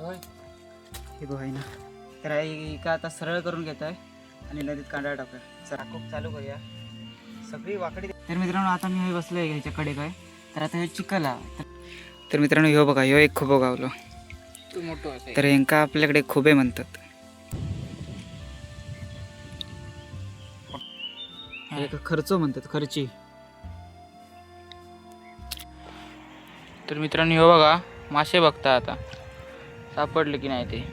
हे बघ आहे ना. तर एका आता सरळ करून घेत आहे आणि नदीत कांदा टाकूया. चला खूप चालू करूया सगळी वाकडी. तर मित्रांनो आता मी हे बसलोय ह्याच्याकडे काय. तर आता हे चिखला. तर मित्रांनो ह्यो बघा ह्यो एक खोबो गावलो. तर यांका आपल्याकडे खोबे म्हणतात. खर्चो म्हणतात खर्ची. तर मित्रांनो ह्यो बघा मासे बघता आता सापडले की नाही ते.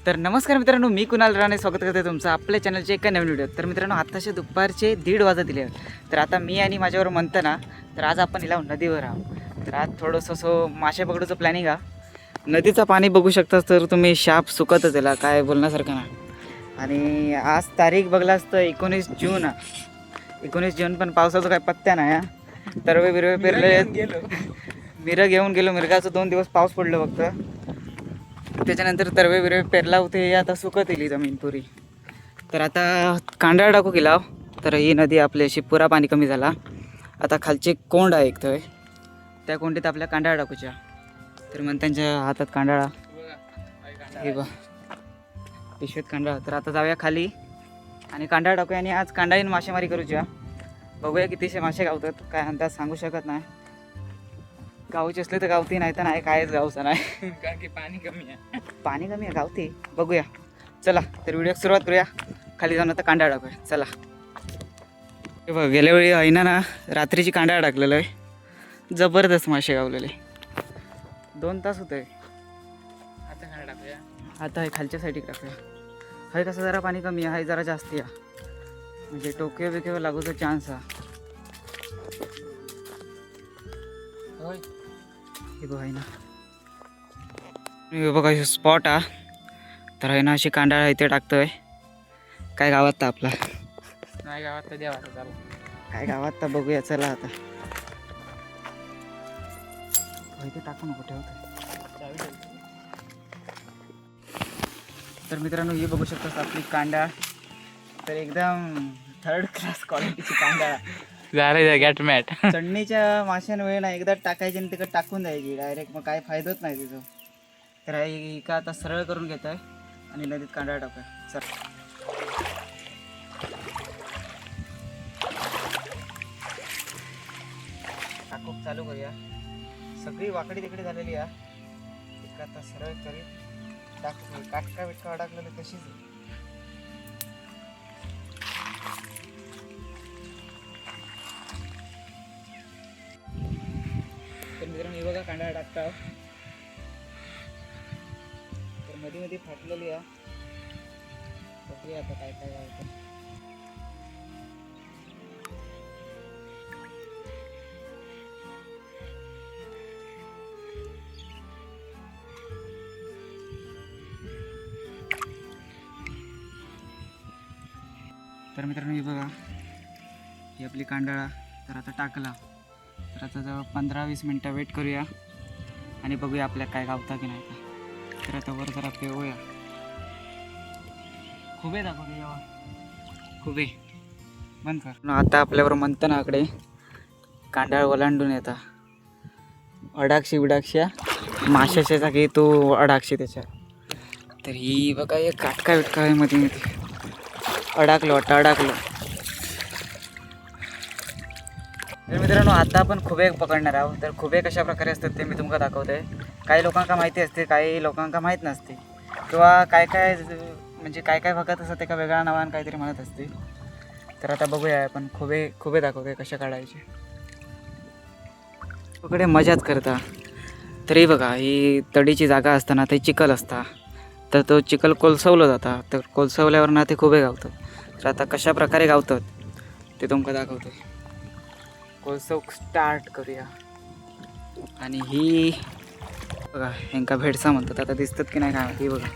तर नमस्कार मित्रांनो, मी कुणाल राणे स्वागत करते तुमचं आपल्या चॅनलचे एका नवीन व्हिडिओ. तर मित्रांनो आत्ताचे दुपारचे 1:30 वाजत दिले. तर आता मी आणि माझ्यावर म्हणतं ना, तर आज आपण हिला नदीवर आहोत. तर आज थोडंसं मासे पकडूचं प्लॅनिंग आहे. नदीचं पाणी बघू शकता तर तुम्ही शाप सुकतच त्याला काय बोलण्यासारखं ना. आणि आज तारीख बघलास तर 19 जून. 19 जून पण पावसाचा काय पत्त्या नाही. तरवे बिरवे पेरले मिरं घेऊन गेलो. मिरगाचं 2 दिवस पाऊस पडलं फक्त. त्याच्यानंतर तरवे बिरवे पेरला होते. आता सुकत येईल जमीन पुरी. तर आता कांदा टाकू गेला. तर ही नदी आपली अशी पुरा पाणी कमी झाला. आता खालचे कोंड आहे एक तर त्या कोंडीत आपल्या कांदा टाकूच्या. तर मग त्यांच्या हातात कांडाळा हे बघ पिशवीत कांडाळा. तर आता जाऊया खाली आणि कांदा टाकूया आणि आज कांडाळीन मासेमारी करूच्या. बघूया कितीशे मासे गावतात काय अंदाज सांगू शकत नाही. गावची असले तर गावती नाही तर नाही कायच गावचं नाही. कारण की पाणी कमी आहे. पाणी कमी आहे गावती. बघूया चला. तर व्हिडिओ सुरुवात करूया. खाली जाऊन आता कांदा टाकूया चला. हे बघ गेल्या वेळी आहे ना रात्रीची कांदा टाकलेलं आहे. जबरदस्त मासे गावलेले. 2 तास होत आहे. आता कांदा टाकूया. आता हे खालच्या साईडला टाकूया. हे कसं जरा पाणी कमी आहे जरा जास्ती आहे. म्हणजे टोके बिकेवर लागूचा चान्स आहे. हे बघ आहे ना हे बघा स्पॉट हा. तर आहे ना अशी कांडाळा इथे टाकतोय. काय गावात तर आपला नाही गावात तर देवा चालू काय गावात तर बघूया चला. आता इथे टाकू नको ठेवतो. तर मित्रांनो हे बघू शकता आपली कांदा. तर एकदम 3rd क्लास क्वालिटीची कांदा झालं गॅट मॅट. चढणीच्या माशांवेळी ना एकदा टाकायची आणि तिकडे टाकून द्यायची डायरेक्ट. मग काय फायदाच नाही तिथं. तर एका आता सरळ करून घेत आहे आणि नदीत कांदा टाकूया चल. खूप चालू करूया सगळी वाकडी तिकडे झालेली आहे. एका आता सरळ करी टाकू. काटका बिटका अडकलेली तशीच. तर मित्रांनो हे बघा कांदा टाकता. तर मध्ये मध्ये फाटलेली आहे. बघूया आता काय काय आहे. तर मित्रांनो हे बघा ही आपली कांडाळा. तर आता टाकला. तर आता जवळ 15-20 मिनटं वेट करूया आणि बघूया आपल्या काय गावता की नाही. तर आता वर जरा पेवूया. खुबे दाखवते जेव्हा खुबे बंद कर. आता आपल्यावर म्हणतं ना आकडे कांडाळ ओलांडून येता. अडाक्षी बिडाक्षी माशाच्या जागी तो अडाक्षी त्याच्या. तर ही बघा एक काटका बिटका आहे मध्ये मध्ये अडकलो वाटतं अडकलो. तर मित्रांनो आता आपण खुबे पकडणार आहोत. तर खुबे कशा प्रकारे असतात ते मी तुम्हाला दाखवतोय. काही लोकांना माहिती असते काही लोकांना माहीत नसते किंवा काय काय म्हणजे काय काय भागात असतं ते का वेगळ्या नावानं काहीतरी म्हणत असते. तर आता बघूया आपण खुबे दाखवतोय कशा काढायचे. तिकडे मजाच करता. तरी बघा ही तडीची जागा असताना ते चिखल असता. तर तो चिखल कोलसवलं जाता. तर कोलसवल्यावर ना ते खुबे गावतात. तर आता कशा प्रकारे गावतात ते तुमका दाखवतो. कोलसव स्टार्ट करूया. आणि ही बघा ह्यांका भेडसा म्हणतात. आता दिसतात की नाही काय माहिती. बघा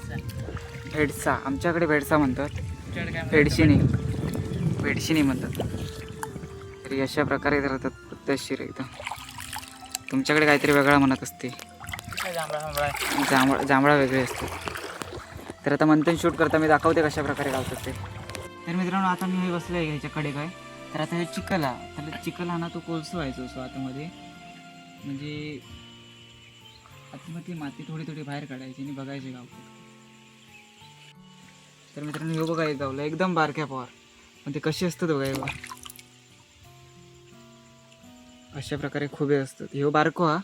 भेडसा आमच्याकडे भेडसा म्हणतात. भेडशिनी म्हणतात. तरी अशा प्रकारे राहतात पद्धतशीर एकदम. तुमच्याकडे काहीतरी वेगळा म्हणत असते. जांभळा वेगळे असते. तर आता मंथन शूट करता मी दाखवते कशा प्रकारे गावतात ते. तर मित्रांनो आता मी हे बसलो आहे ह्याच्याकडे काय. तर आता हे चिखल तर चिखल हा ना तो कोलसवायचो आतमध्ये. म्हणजे आतमध्ये माती थोडी थोडी बाहेर काढायची आणि बघायचे गावतात. तर मित्रांनो हे बघा एक गावला एकदम बारक्या पॉवर, पण ते कसे असतात बघा हे बघा. अशा प्रकारे खुबे असतात. हे बारको हा,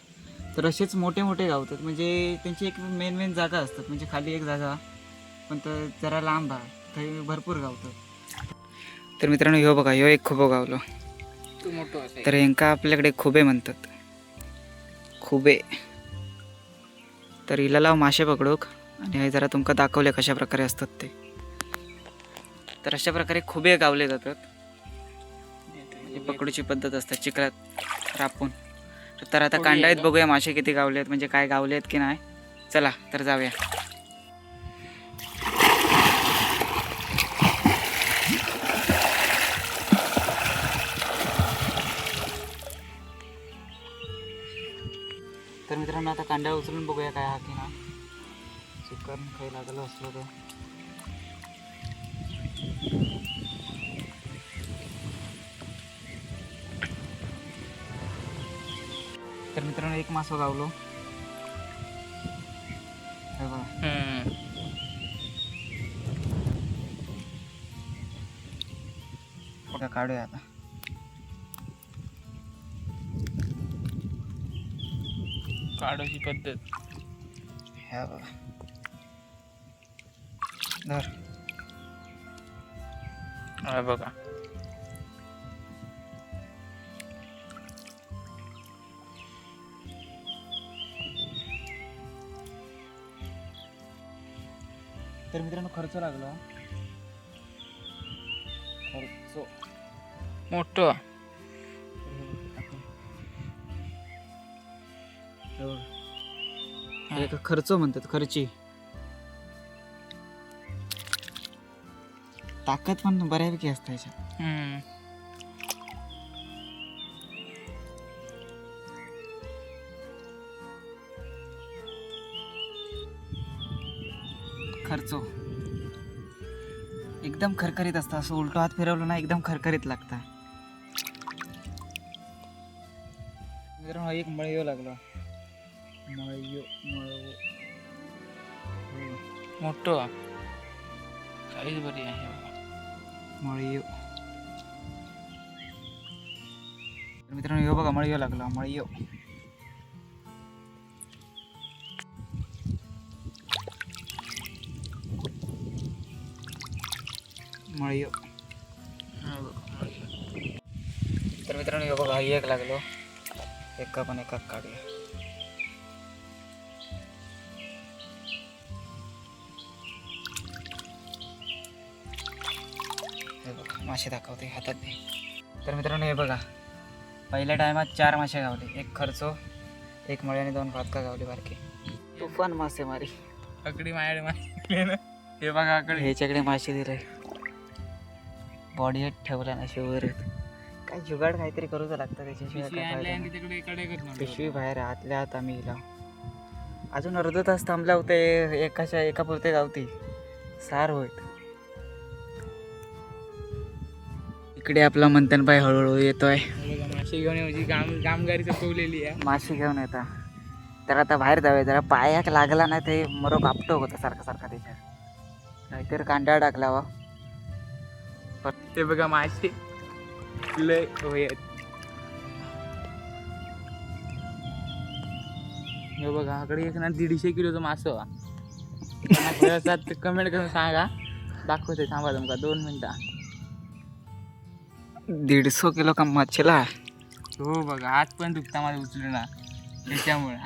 तर असेच मोठे मोठे गावतात. म्हणजे त्यांची एक मेन जागा असतात. म्हणजे खाली एक जागा पण तर जरा लांब आहे, तर भरपूर गावतात. तर मित्रांनो ह्यो बघा, ह्यो एक खुबो गावलो. तर यांका आपल्याकडे खुबे म्हणतात, खुबे. तर हिला लाव मासे पकडूक आणि हे जरा तुमका दाखवले कशा प्रकारे असतात ते. तर अशा प्रकारे खुबे गावले जातात. ही पकडूची पद्धत असते चिखलात रापून. तर आता कांडाळीत बघूया मासे किती गावले आहेत, म्हणजे काय गावले आहेत की नाही. चला तर जाऊया. तर मित्रांनो आता कांदा उचलून बघूया काय हा की ना. चिकन खाई लागलं असलं तर. तर मित्रांनो एक मासो गावलो. हे बघा काढूया आता. काढायची पद्धत ह्या बघा धर. हा बघा. तर मित्रांनो खर्च लागला. खर्च मोठं खर्च म्हणतात, खर्ची. ताकद पण बऱ्यापैकी असते याच्यात. खर्च एकदम खरखरीत असतं. असं उलटो हात फिरवलं ना एकदम खरखरीत लागतं. मित्रांनो हा एक मळयो लागला. मळयो मोठं साईज बरी आहे मळयो. मित्रांनो ह्यो बघा मळयो लागला. मळयो मळयो. तर मित्रांनो ह्यो बघा एक लागलो. एका पण एका काढूया. हे बघा मासे दाखवते हातात दे. तर मित्रांनो हे बघा पहिल्या टायमात 4 मासे गावले. एक खर्चो, एक मळे आणि 2 भातका गावले बारके. तुफान मासेमारी. आकडी माझ्याकडे मासे ना. हे बघा आकडे ह्याच्याकडे मासे दिले. बॉडी ठेवला ना शिवर. काय जुगाड काहीतरी करूच लागतं त्याच्याशिवाय. पिशवी बाहेर आतल्या आत आम्ही हिला अजून अर्धा तास थांबला होते. एका पुरते गावती सार होत. इकडे आपला मंथन बाई हळूहळू येतोय. मासे घेऊन म्हणजे कामगारी चपवलेली आहे. मासे घेऊन येता. तर आता बाहेर जाऊया. जरा पायाक लागला ना ते मरो कापतो होता सारखा सारखा त्याच्यात. नाहीतर कांदा टाकला वा. ते बघा मासे लय होत. हे बघा आकडे एक ना 150 किलोचा मासो. कमेंट करून सांगा, दाखवते. थांबा तुमका 2 मिनिटं. 150 किलो का मच्छला. हो बघा हात पण दुखता माझं उचलू ना त्याच्यामुळे.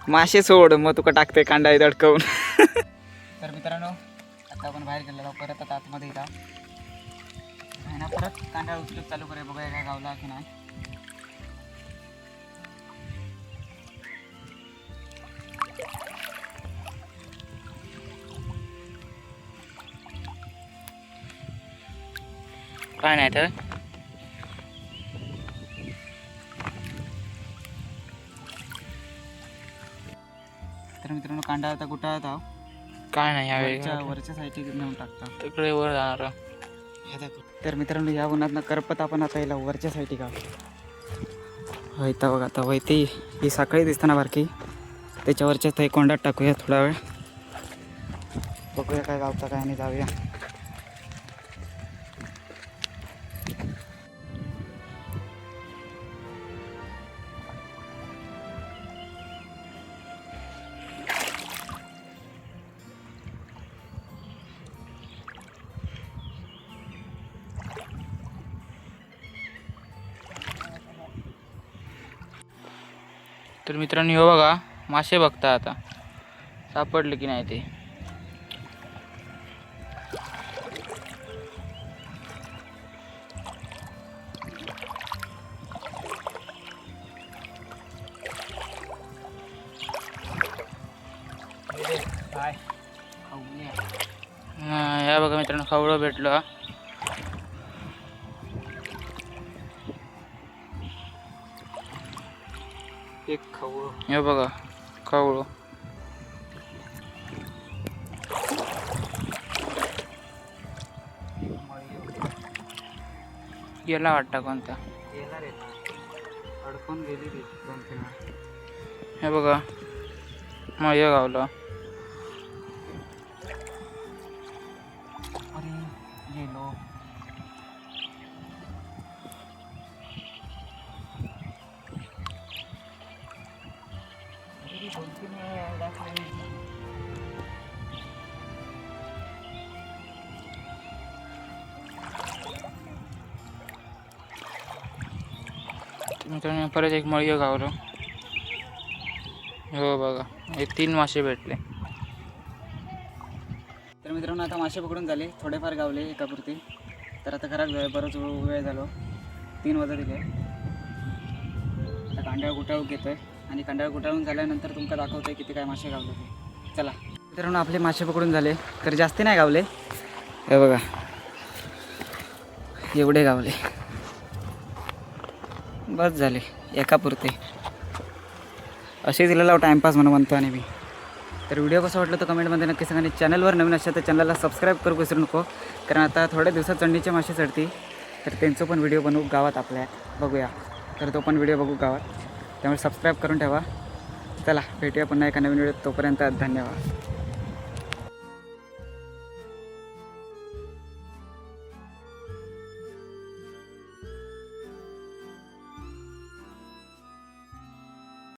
मासे सोड मग तुका टाकते कांदा अडकवून. तर मित्रांनो आता आपण बाहेर गेलेलो. परत आता आतमध्ये येता ना परत कांदा उचलून चालू करूया. बघूया काय गावला की नाही. काय नाही तर मित्रांनो कांदा आता कुठं आता काय नाही यावेळी वरच्या साईडला नेऊन टाकता. तिकडे वर जाणार. तर मित्रांनो या उन्हातनं करपत आपण आता याला वरच्या साईडला गाव. व्हायता बघा आता व्हायती ही साखळी दिसताना बारकी त्याच्यावरच्या ते कोंडात टाकूया थोडा वेळ बघूया काय गावता काय नाही जाऊया. तर मित्रांनो हो बघा मासे बघता आता सापडले की नाही ते. या बघा मित्रांनो खवळं भेटलं हा. एक खवळं हे बघा खवळं गेला वाटतं कोणता गेला रे अडकून गेली रे 2-3 हे बघा मय गावलं. अरे गेलो मित्रांनो परत एक मळीय गावलं. हो बघा हे 3 मासे भेटले. तर मित्रांनो आता मासे पकडून झाले थोडेफार गावले एकापुरती. तर आता घरात बरंच वेळ झालो 3 वाजता तिथे. आता कांड्या गुटाळून घेतोय आणि कांड्या गुटाळून झाल्यानंतर तुमका दाखवतोय किती काय मासे गावले ते. चला मित्रांनो आपले मासे पकडून झाले तर जास्ती नाही गावले. हे बघा एवढे गावले बस झाले एकापुरते. असे दिलेला टाईमपास म्हणतो आणि मी. तर व्हिडिओ कसा वाटलं तर कमेंटमध्ये नक्की सांगा. आणि चॅनलवर नवीन असेल तर चॅनलला सबस्क्राईब करू विसरू नको कारण आता थोड्या दिवसात चंडीचे मासे चढती तर त्यांचं पण व्हिडिओ बनवू गावात आपल्या बघूया. तर तो पण व्हिडिओ बघू गावात त्यामुळे सबस्क्राईब करून ठेवा. चला भेटूया पुन्हा एका नवीन व्हिडिओ तोपर्यंत धन्यवाद.